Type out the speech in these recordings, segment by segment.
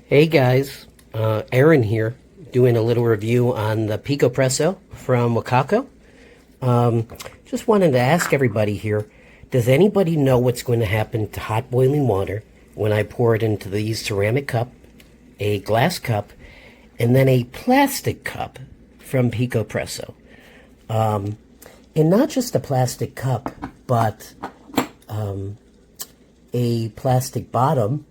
Hey guys, Aaron here, doing a little review on the Picopresso from WACACO. Just wanted to ask everybody here, does anybody know what's going to happen to hot boiling water when I pour it into these ceramic cup, a glass cup, and then a plastic cup from Picopresso? And not just a plastic cup, but a plastic bottom,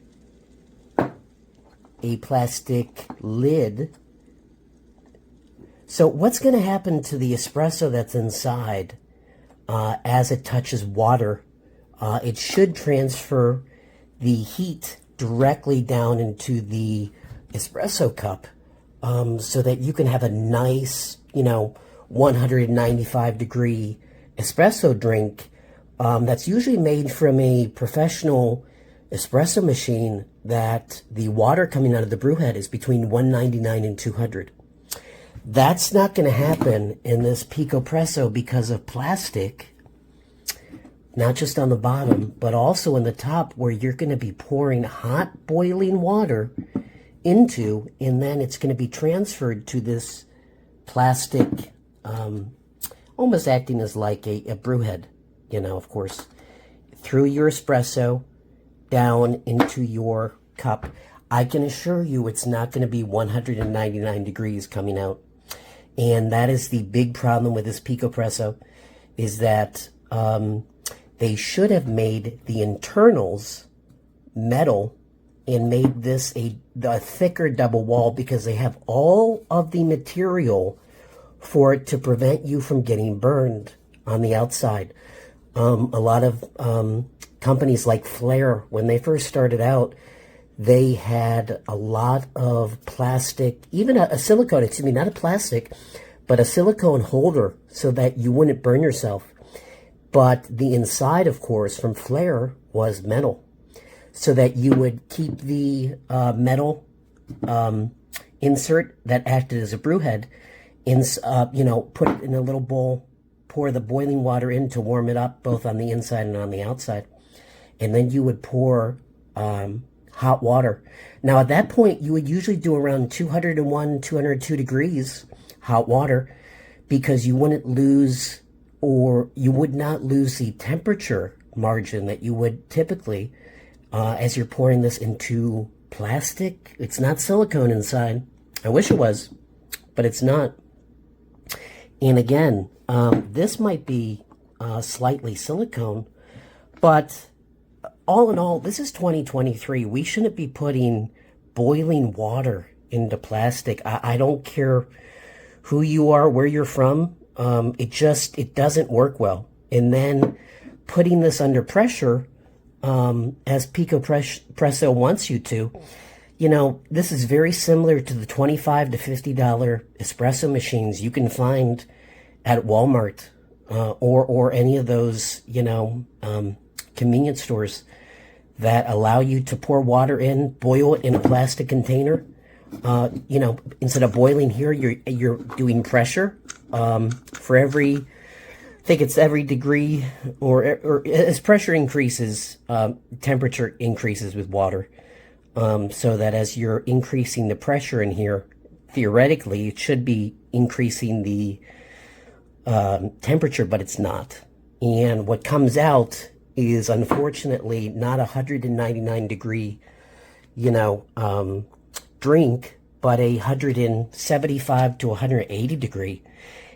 a plastic lid. So what's going to happen to the espresso that's inside as it touches water? It should transfer the heat directly down into the espresso cup so that you can have a nice, 195 degree espresso drink that's usually made from a professional espresso machine that the water coming out of the brew head is between 199 and 200. That's not going to happen in this Picopresso because of plastic, not just on the bottom, but also in the top where you're going to be pouring hot boiling water into, and then it's going to be transferred to this plastic, almost acting as like a brew head, of course, through your espresso, down into your cup. I can assure you it's not going to be 199 degrees coming out. And that is the big problem with this Picopresso, is that they should have made the internals metal and made this a thicker double wall, because they have all of the material for it to prevent you from getting burned on the outside. A lot of companies like Flair, when they first started out, they had a lot of plastic, even a silicone, excuse me, not a plastic, but a silicone holder so that you wouldn't burn yourself. But the inside, of course, from Flair was metal, so that you would keep the metal insert that acted as a brew head, put it in a little bowl, pour the boiling water in to warm it up, both on the inside and on the outside. And then you would pour hot water. Now, at that point, you would usually do around 201, 202 degrees hot water, because you wouldn't lose, or you would not lose the temperature margin that you would typically as you're pouring this into plastic. It's not silicone inside. I wish it was, but it's not. And again, this might be slightly silicone, but all in all, this is 2023. We shouldn't be putting boiling water into plastic. I don't care who you are, where you're from. It doesn't work well. And then putting this under pressure, as Picopresso wants you to, this is very similar to the $25 to $50 espresso machines you can find at Walmart or any of those, convenience stores that allow you to pour water in, boil it in a plastic container. Instead of boiling here, you're doing pressure for every, I think it's every degree, or as pressure increases, temperature increases with water. So that as you're increasing the pressure in here, theoretically, it should be increasing the temperature, but it's not. And what comes out is, unfortunately, not 199 degree, drink, but 175 to 180 degree.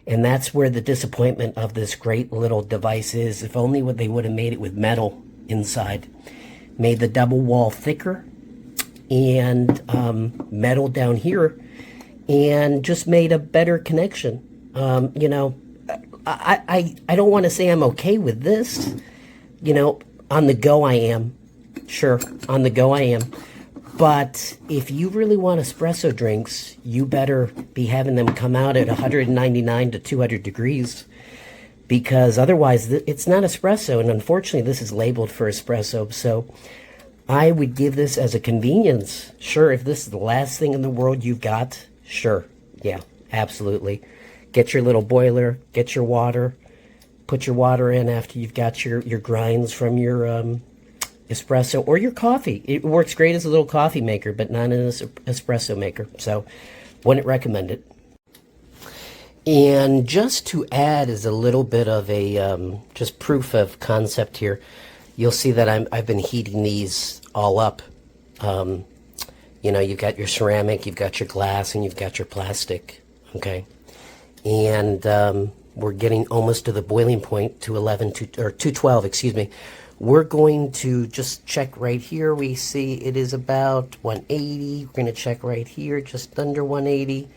And that's where the disappointment of this great little device is. If only they would have made it with metal inside, made the double wall thicker, and metal down here, and just made a better connection. I don't want to say I'm okay with this. On the go I am. Sure, on the go I am. But if you really want espresso drinks, you better be having them come out at 199 to 200 degrees, because otherwise it's not espresso. And unfortunately, this is labeled for espresso. So I would give this as a convenience. Sure, if this is the last thing in the world you've got, sure. Yeah, absolutely. Get your little boiler, get your water, put your water in after you've got your grinds from your espresso or your coffee. It works great as a little coffee maker, but not an espresso maker. So wouldn't recommend it. And just to add as a little bit of a just proof of concept here, you'll see that I've been heating these all up. You know, you've got your ceramic, you've got your glass, and you've got your plastic, okay? And we're getting almost to the boiling point, 212, excuse me. We're going to just check right here. We see it is about 180. We're going to check right here, just under 180.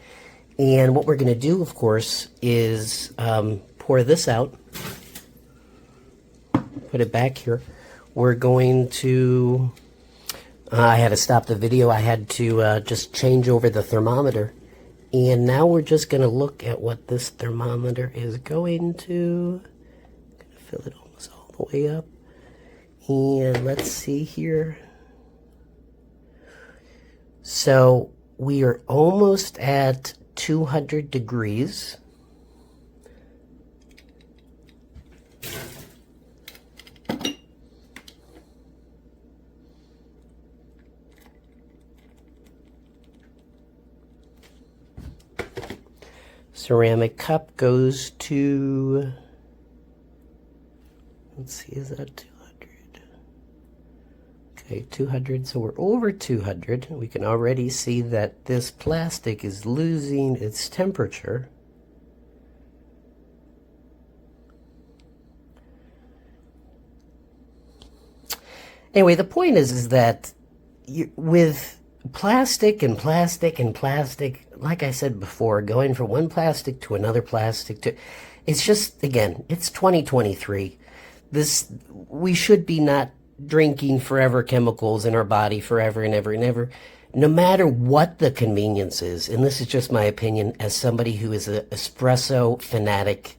And what we're going to do, of course, is pour this out. Put it back here. We're going to... I had to stop the video. I had to just change over the thermometer. And now we're just going to look at what this thermometer is going to. I'm going to fill it almost all the way up. And let's see here. So we are almost at 200 degrees. Ceramic cup goes to, let's see, is that 200? Okay, 200, so we're over 200. We can already see that this plastic is losing its temperature. Anyway, the point is that with plastic and plastic and plastic, like I said before, going from one plastic to another plastic to, it's just, again, it's 2023. We should be not drinking forever chemicals in our body forever and ever and ever, no matter what the convenience is. And this is just my opinion as somebody who is an espresso fanatic.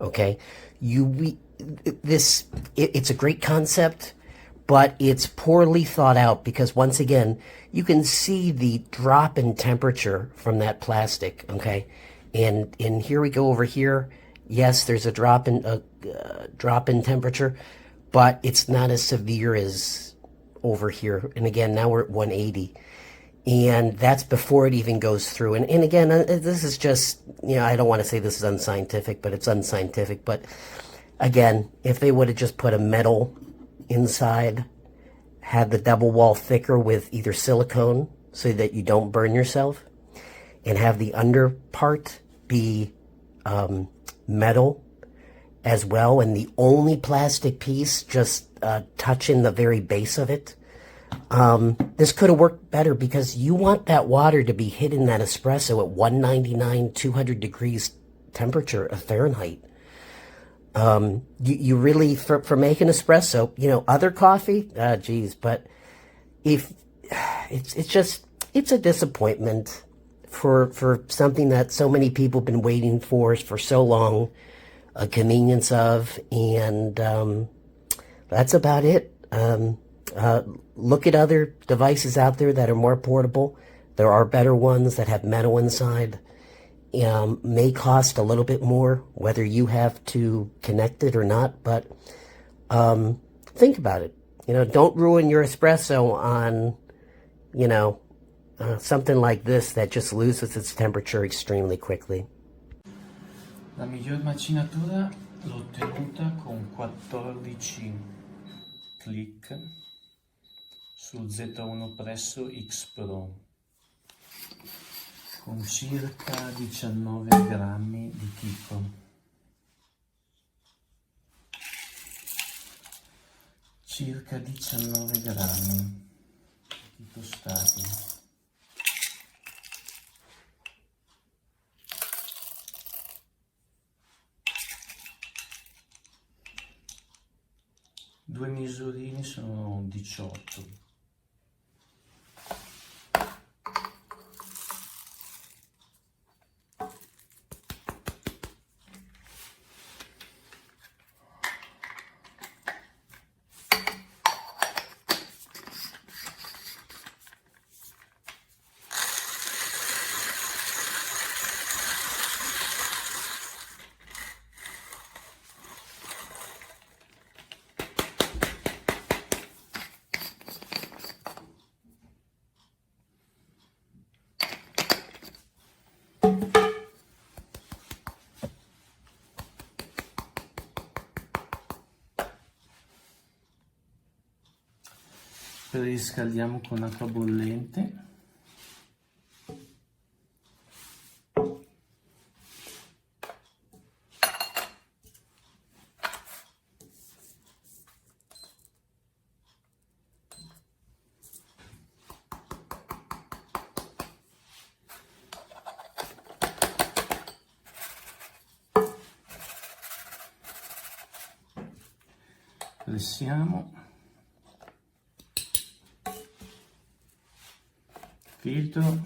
Okay, it's a great concept, but it's poorly thought out because, once again, you can see the drop in temperature from that plastic, okay? And here we go over here. Yes, there's a drop in temperature, but it's not as severe as over here. And again, now we're at 180. And that's before it even goes through. And again, this is just, I don't want to say this is unscientific, but it's unscientific. But again, if they would have just put a metal inside, had the double wall thicker with either silicone so that you don't burn yourself, and have the under part be metal as well, and the only plastic piece just touching the very base of it, this could have worked better, because you want that water to be hitting that espresso at 199, 200 degrees temperature of Fahrenheit. You really, for making espresso, other coffee, geez, but if it's a disappointment for something that so many people have been waiting for so long, a convenience of, and that's about it. Look at other devices out there that are more portable. There are better ones that have metal inside. May cost a little bit more, whether you have to connect it or not, but think about it. Don't ruin your espresso on, something like this that just loses its temperature extremely quickly. La miglior macinatura l'ho ottenuta con 14 click sul Z1 Presso X Pro, con circa 19 grammi di chicco. Circa 19 grammi di tostati. Due misurini sono 18. Riscaldiamo con acqua bollente. Pressiamo, filtro,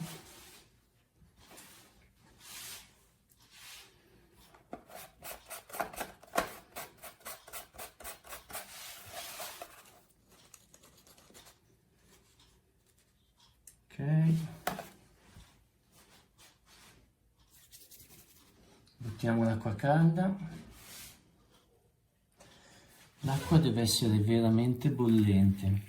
ok, buttiamo l'acqua calda. L'acqua deve essere veramente bollente.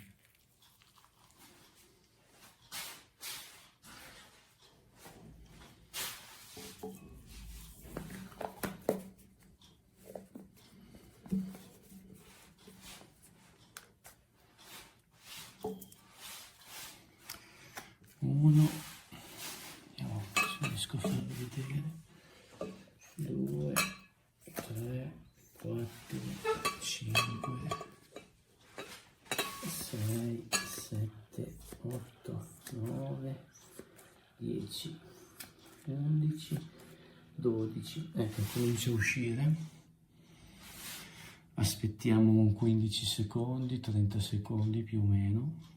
Uno, vediamo se riesco a farvi vedere. 2, 3, 4, 5, 6, 7, 8, 9, 10, 11, 12. Ecco, comincia a uscire. Aspettiamo un 15 secondi, 30 secondi più o meno.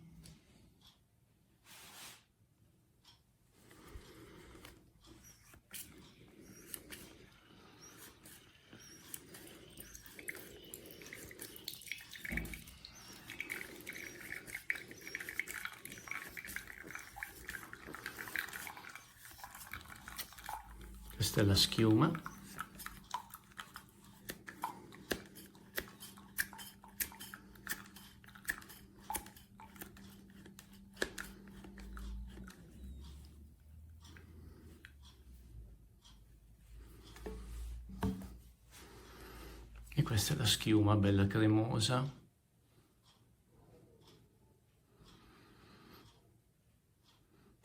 Questa è la schiuma. E questa è la schiuma, bella cremosa.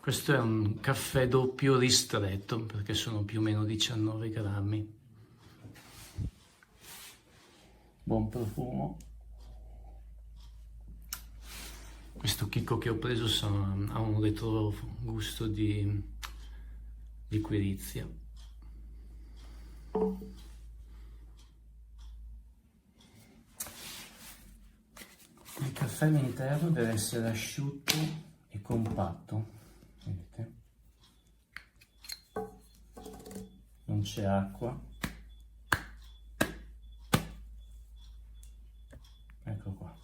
Questo è un caffè doppio ristretto perché sono più o meno 19 grammi. Buon profumo. Questo chicco che ho preso ha un retrogusto di liquirizia. Il caffè all'interno deve essere asciutto e compatto. Vedete? Non c'è acqua. Ecco qua.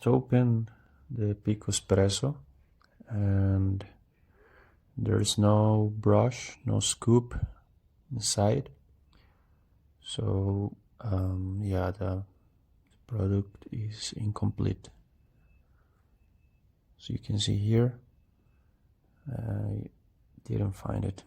open the Picopresso, and there's no brush, no scoop inside. So yeah, the product is incomplete. So you can see here, I didn't find it.